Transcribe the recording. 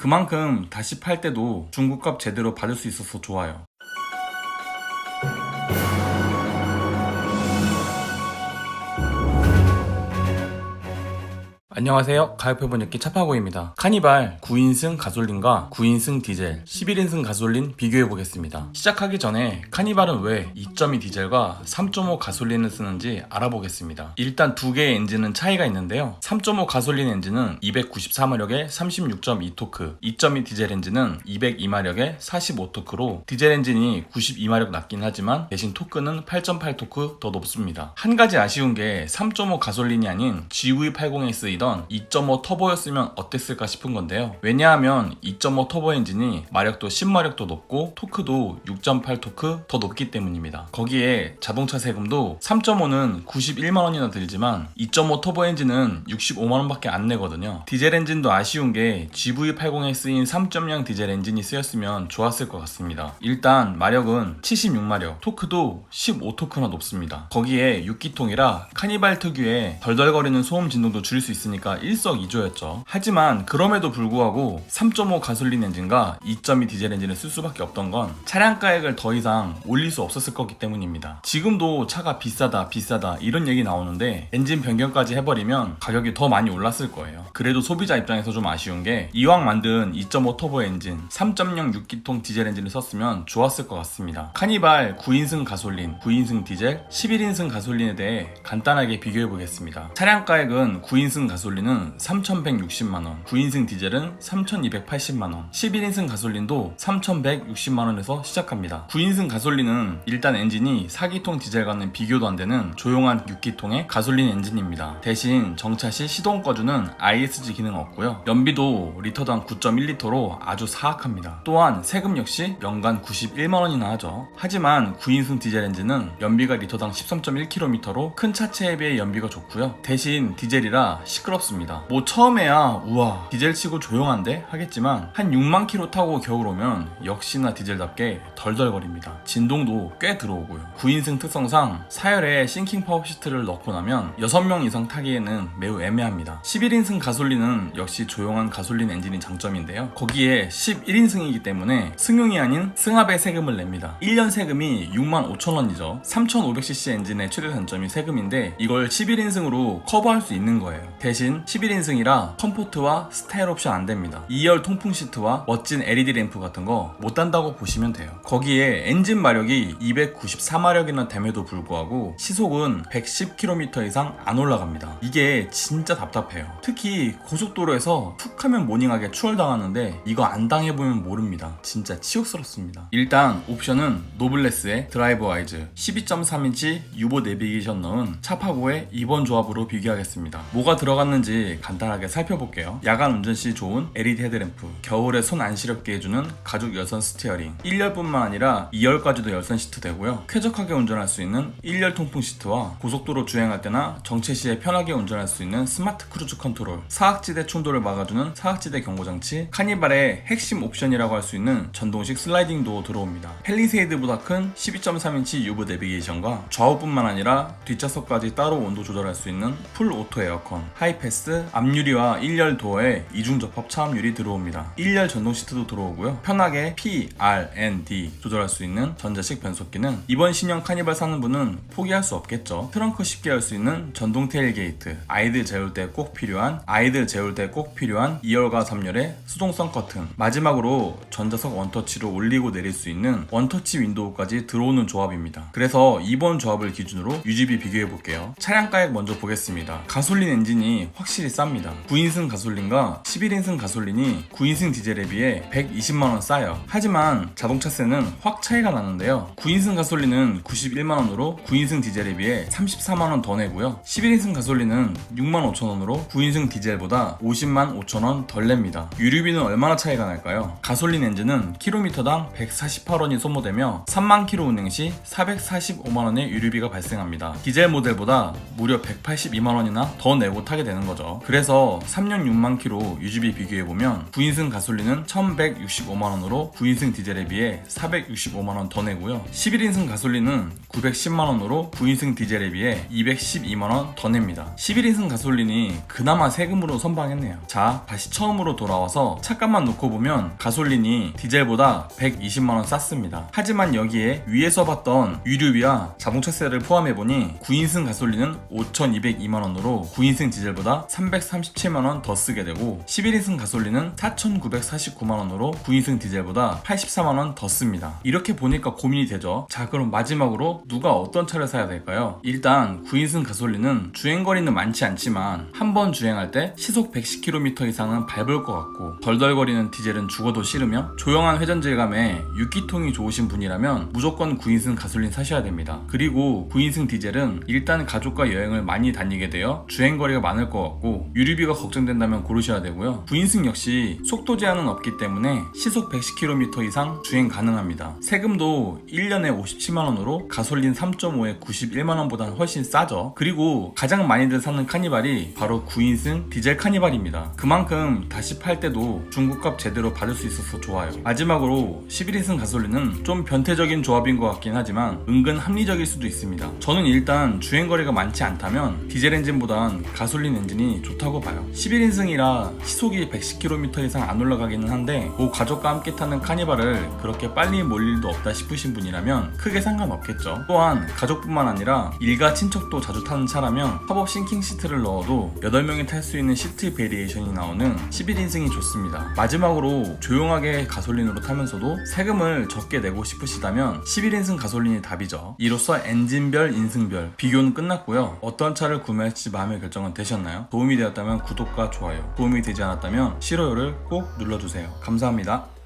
그만큼 다시 팔 때도 중고값 제대로 받을 수 있어서 좋아요. 안녕하세요. 가격표본 읽기 차파고입니다. 카니발 9인승 가솔린과 9인승 디젤, 11인승 가솔린 비교해보겠습니다. 시작하기 전에 카니발은 왜 2.2 디젤과 3.5 가솔린을 쓰는지 알아보겠습니다. 일단 두 개의 엔진은 차이가 있는데요. 3.5 가솔린 엔진은 294마력에 36.2토크, 2.2 디젤 엔진은 202마력에 45토크로 디젤 엔진이 92마력 낮긴 하지만 대신 토크는 8.8토크 더 높습니다. 한 가지 아쉬운 게 3.5 가솔린이 아닌 GV80에 쓰이던 2.5 터보였으면 어땠을까 싶은 건데요. 왜냐하면 2.5 터보 엔진이 마력도 10마력도 높고 토크도 6.8토크 더 높기 때문입니다. 거기에 자동차 세금도 3.5는 91만원이나 들지만 2.5 터보 엔진은 65만원밖에 안 내거든요. 디젤 엔진도 아쉬운 게 GV80에 쓰인 3.0 디젤 엔진이 쓰였으면 좋았을 것 같습니다. 일단 마력은 76마력, 토크도 15토크나 높습니다. 거기에 6기통이라 카니발 특유의 덜덜거리는 소음 진동도 줄일 수 있으니까 일석이조였죠. 하지만 그럼에도 불구하고 3.5 가솔린 엔진과 2.2 디젤 엔진을 쓸 수밖에 없던 건 차량 가액을 더 이상 올릴 수 없었을 거기 때문입니다. 지금도 차가 비싸다 이런 얘기 나오는데 엔진 변경까지 해버리면 가격이 더 많이 올랐을 거예요. 그래도 소비자 입장에서 좀 아쉬운 게 이왕 만든 2.5 터보 엔진, 3.0 6기통 디젤 엔진을 썼으면 좋았을 것 같습니다. 카니발 9인승 가솔린, 9인승 디젤, 11인승 가솔린에 대해 간단하게 비교해 보겠습니다. 차량 가액은 9인승 가솔린은 3,160만원, 9인승 디젤은 3,280만원, 11인승 가솔린도 3,160만원에서 시작합니다. 9인승 가솔린은 일단 엔진이 4기통 디젤과는 비교도 안 되는 조용한 6기통의 가솔린 엔진입니다. 대신 정차 시 시동 꺼주는 ISG 기능 없고요. 연비도 리터당 9.1리터로 아주 사악합니다. 또한 세금 역시 연간 91만원이나 하죠. 하지만 9인승 디젤 엔진은 연비가 리터당 13.1km로 큰 차체에 비해 연비가 좋고요. 대신 디젤이라 시끄럽습니다. 뭐 처음에야 우와 디젤 치고 조용한데 하겠지만 한 6만 킬로 타고 겨울 오면 역시나 디젤답게 덜덜거립니다. 진동도 꽤 들어오고요. 9인승 특성상 4열에 싱킹 파워 시트를 넣고 나면 6명 이상 타기에는 매우 애매합니다. 11인승 가솔린은 역시 조용한 가솔린 엔진이 장점인데요. 거기에 11인승이기 때문에 승용이 아닌 승합의 세금을 냅니다. 1년 세금이 65,000원이죠. 3500cc 엔진의 최대 단점이 세금인데 이걸 11인승으로 커버할 수 있는 거예요. 대신 11인승이라 컴포트와 스타일 옵션 안 됩니다. 2열 통풍 시트와 멋진 LED 램프 같은 거 못 단다고 보시면 돼요. 거기에 엔진 마력이 294마력이나 됨에도 불구하고 시속은 110km 이상 안 올라갑니다. 이게 진짜 답답해요. 특히 고속도로에서 툭 하면 모닝하게 추월당하는데 이거 안 당해보면 모릅니다. 진짜 치욕스럽습니다. 일단 옵션은 노블레스의 드라이브 와이즈, 12.3인치 유보 내비게이션 넣은 차파고의 2번 조합으로 비교하겠습니다. 뭐가 들어갔는지 간단하게 살펴볼게요. 야간 운전 시 좋은 LED 헤드램프, 겨울에 손 안 시렵게 해주는 가죽 열선 스티어링, 1열뿐만 아니라 2열까지도 열선 시트 되고요. 쾌적하게 운전할 수 있는 1열 통풍 시트와 고속도로 주행할 때나 정체 시에 편하게 운전할 수 있는 스마트 크루즈 컨트롤, 사각지대 충돌을 막아주는 사각지대 경고장치, 카니발의 핵심 옵션이라고 할 수 있는 전동식 슬라이딩 도어 들어옵니다. 펠리세이드보다 큰 12.3인치 유브 내비게이션과 좌우뿐만 아니라 뒷좌석까지 따로 온도 조절할 수 있는 풀 오토 에어컨, 하이패스, 앞유리와 1열 도어에 이중 접합 차음유리 들어옵니다. 1열 전동 시트도 들어오고요. 편하게 P, R, N, D 조절할 수 있는 전자식 변속기는 이번 신형 카니발 사는 분은 포기할 수 없겠죠. 트렁크 쉽게 열 수 있는 전동 테일게이트, 아이들 재울 때 꼭 필요한 2열과 3열의 수동성 커튼, 마지막으로 전자석 원터치로 올리고 내릴 수 있는 원터치 윈도우까지 들어오는 조합입니다. 그래서 이번 조합을 기준으로 UGB 비교해 볼게요. 차량 가액 먼저 보겠습니다. 가솔린 엔진이 확실히 쌉니다. 9인승 가솔린과 11인승 가솔린이 9인승 디젤에 비해 120만원 싸요. 하지만 자동차세는 확 차이가 나는데요. 9인승 가솔린은 91만원으로 9인승 디젤에 비해 34만원 더 내고요. 11인승 가솔린은 65,000원으로 9인승 디젤보다 505,000원 덜 냅니다. 유류비는 얼마나 차이가 날까요? 가솔린 엔진은 킬로미터당 148원이 소모되며 3만 킬로 운행 시 445만원의 유류비가 발생합니다. 디젤 모델보다 무려 182만원이나 더 내고 타게 되는 되는 거죠. 그래서 366만 킬로 유지비 비교해보면 9인승 가솔린은 1165만원으로 9인승 디젤에 비해 465만원 더 내고요. 11인승 가솔린은 910만원으로 9인승 디젤에 비해 212만원 더 냅니다. 11인승 가솔린이 그나마 세금으로 선방했네요. 자, 다시 처음으로 돌아와서 차값만 놓고 보면 가솔린이 디젤보다 120만원 쌌습니다. 하지만 여기에 위에서 봤던 유류비와 자동차세를 포함해보니 9인승 가솔린은 5,202만원으로 9인승 디젤보다 337만원 더 쓰게 되고 11인승 가솔린은 4,949만원으로 9인승 디젤보다 84만원 더 씁니다. 이렇게 보니까 고민이 되죠. 자, 그럼 마지막으로 누가 어떤 차를 사야 될까요? 일단 9인승 가솔린은 주행거리는 많지 않지만 한 번 주행할 때 시속 110km 이상은 밟을 것 같고 덜덜거리는 디젤은 죽어도 싫으며 조용한 회전 질감에 6기통이 좋으신 분이라면 무조건 9인승 가솔린 사셔야 됩니다. 그리고 9인승 디젤은 일단 가족과 여행을 많이 다니게 되어 주행거리가 많을 것 같고 유류비가 걱정된다면 고르셔야 되고요. 9인승 역시 속도 제한은 없기 때문에 시속 110km 이상 주행 가능합니다. 세금도 1년에 57만원으로 가솔린 3.5에 91만원보다는 훨씬 싸죠. 그리고 가장 많이들 사는 카니발이 바로 9인승 디젤 카니발입니다. 그만큼 다시 팔 때도 중고값 제대로 받을 수 있어서 좋아요. 마지막으로 11인승 가솔린은 좀 변태적인 조합인 것 같긴 하지만 은근 합리적일 수도 있습니다. 저는 일단 주행거리가 많지 않다면 디젤 엔진보단 가솔린 엔진이 좋다고 봐요. 11인승이라 시속이 110km 이상 안 올라가기는 한데 뭐 가족과 함께 타는 카니발을 그렇게 빨리 몰 일도 없다 싶으신 분이라면 크게 상관없겠죠. 또한 가족뿐만 아니라 일가 친척도 자주 타는 차라면 팝업 싱킹 시트를 넣어도 8명이 탈 수 있는 시트 베리에이션이 나오는 11인승이 좋습니다. 마지막으로 조용하게 가솔린으로 타면서도 세금을 적게 내고 싶으시다면 11인승 가솔린이 답이죠. 이로써 엔진별, 인승별 비교는 끝났고요. 어떤 차를 구매할지 마음의 결정은 되셨나요? 도움이 되었다면 구독과 좋아요, 도움이 되지 않았다면 싫어요를 꼭 눌러주세요. 감사합니다.